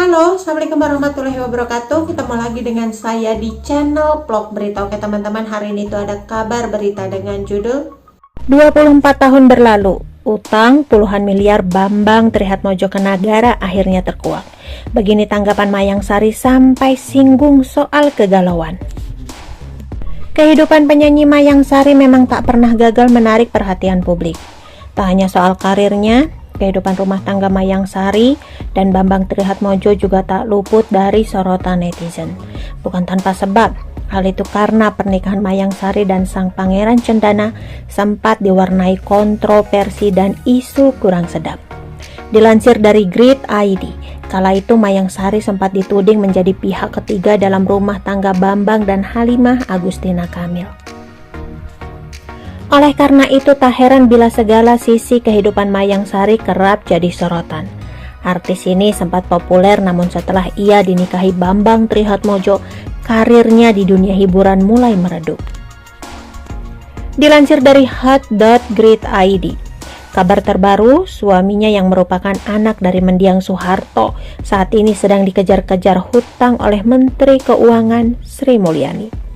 Halo, Assalamualaikum warahmatullahi wabarakatuh. Ketemu lagi dengan saya di channel vlog berita. Oke teman-teman, hari ini tuh ada kabar berita dengan judul 24 tahun berlalu, utang puluhan miliar Bambang Trihatmojo ke Nagara akhirnya terkuak. Begini tanggapan Mayang Sari sampai singgung soal kegalauan. Kehidupan penyanyi Mayang Sari memang tak pernah gagal menarik perhatian publik. Tak hanya soal karirnya, kehidupan rumah tangga Mayang Sari dan Bambang Trihatmojo juga tak luput dari sorotan netizen. Bukan tanpa sebab, hal itu karena pernikahan Mayang Sari dan sang pangeran Cendana sempat diwarnai kontroversi dan isu kurang sedap. Dilansir dari Grid ID, kala itu Mayang Sari sempat dituding menjadi pihak ketiga dalam rumah tangga Bambang dan Halimah Agustina Kamil. Oleh karena itu tak heran bila segala sisi kehidupan Mayang Sari kerap jadi sorotan. Artis ini sempat populer, namun setelah ia dinikahi Bambang Trihatmojo, karirnya di dunia hiburan mulai meredup. Dilansir dari hot.grid.id, kabar terbaru, suaminya yang merupakan anak dari mendiang Soeharto saat ini sedang dikejar-kejar hutang oleh Menteri Keuangan Sri Mulyani.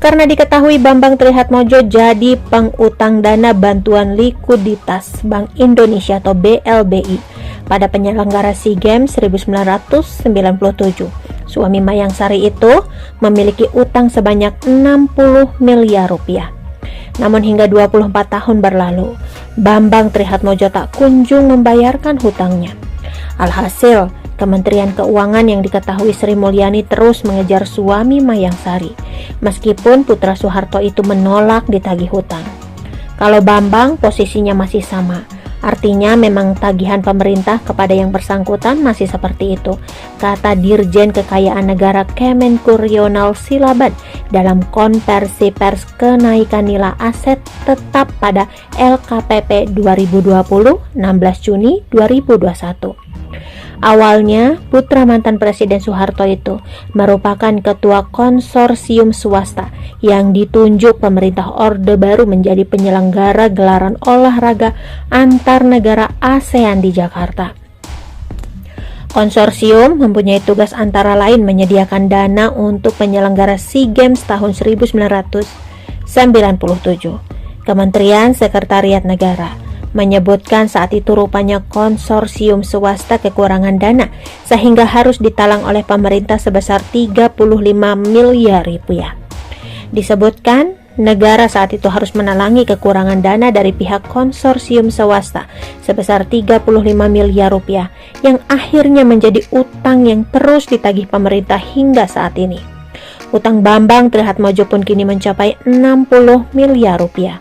Karena diketahui Bambang Trihatmojo jadi pengutang dana bantuan likuiditas Bank Indonesia atau BLBI pada penyelenggara SEA Games 1997. Suami Mayang Sari itu memiliki utang sebanyak 60 miliar rupiah. Namun hingga 24 tahun berlalu, Bambang Trihatmojo tak kunjung membayarkan hutangnya. Alhasil, Kementerian Keuangan yang diketahui Sri Mulyani terus mengejar suami Mayang Sari, meskipun putra Soeharto itu menolak ditagih hutang. Kalau Bambang posisinya masih sama, artinya memang tagihan pemerintah kepada yang bersangkutan masih seperti itu, kata Dirjen Kekayaan Negara Kemenkurional Silaban dalam konversi pers kenaikan nilai aset tetap pada LKPP 2020 16 Juni 2021. Awalnya, putra mantan Presiden Soeharto itu merupakan ketua konsorsium swasta yang ditunjuk pemerintah Orde Baru menjadi penyelenggara gelaran olahraga antar negara ASEAN di Jakarta. Konsorsium mempunyai tugas antara lain menyediakan dana untuk penyelenggara SEA Games tahun 1997. Kementerian Sekretariat Negara menyebutkan saat itu rupanya konsorsium swasta kekurangan dana sehingga harus ditalang oleh pemerintah sebesar 35 miliar rupiah. Disebutkan negara saat itu harus menalangi kekurangan dana dari pihak konsorsium swasta sebesar 35 miliar rupiah yang akhirnya menjadi utang yang terus ditagih pemerintah hingga saat ini. Utang Bambang Trihatmojo pun kini mencapai 60 miliar rupiah.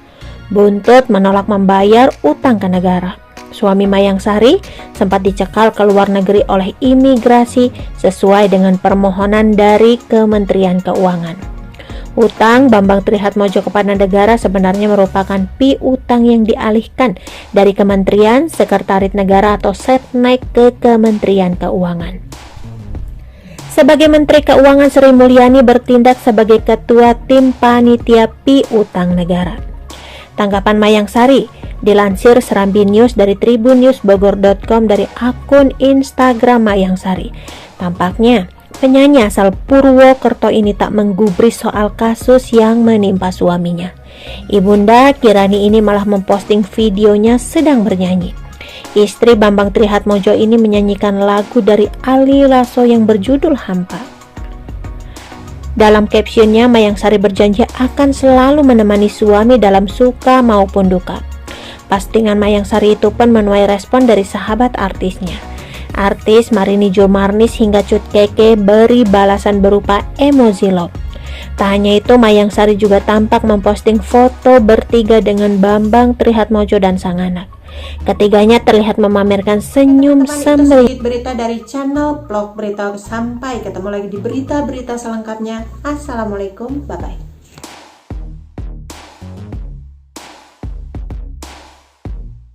Buntut menolak membayar utang ke negara, suami Mayang Sari sempat dicekal ke luar negeri oleh imigrasi sesuai dengan permohonan dari Kementerian Keuangan. Utang Bambang Trihatmojo kepada negara sebenarnya merupakan piutang yang dialihkan dari Kementerian Sekretariat Negara atau Setnek ke Kementerian Keuangan. Sebagai Menteri Keuangan, Sri Mulyani bertindak sebagai ketua tim panitia piutang negara. Tanggapan Mayang Sari dilansir Serambi News dari tribunnewsbogor.com dari akun Instagram Mayang Sari. Tampaknya penyanyi asal Purwokerto ini tak menggubris soal kasus yang menimpa suaminya. Ibunda Kirani ini malah memposting videonya sedang bernyanyi. Istri Bambang Trihatmojo ini menyanyikan lagu dari Ali Lasso yang berjudul Hampa. Dalam captionnya, Mayang Sari berjanji akan selalu menemani suami dalam suka maupun duka. Postingan Mayang Sari itu pun menuai respon dari sahabat artisnya. Artis Marini Jomarnis hingga Cut Keke beri balasan berupa emoji love. Tak hanya itu, Mayang Sari juga tampak memposting foto bertiga dengan Bambang Trihatmojo dan sang anak. Ketiganya terlihat memamerkan senyum sembari. Berita dari channel vlog berita. Sampai ketemu lagi di berita-berita selengkapnya. Assalamualaikum, bye-bye.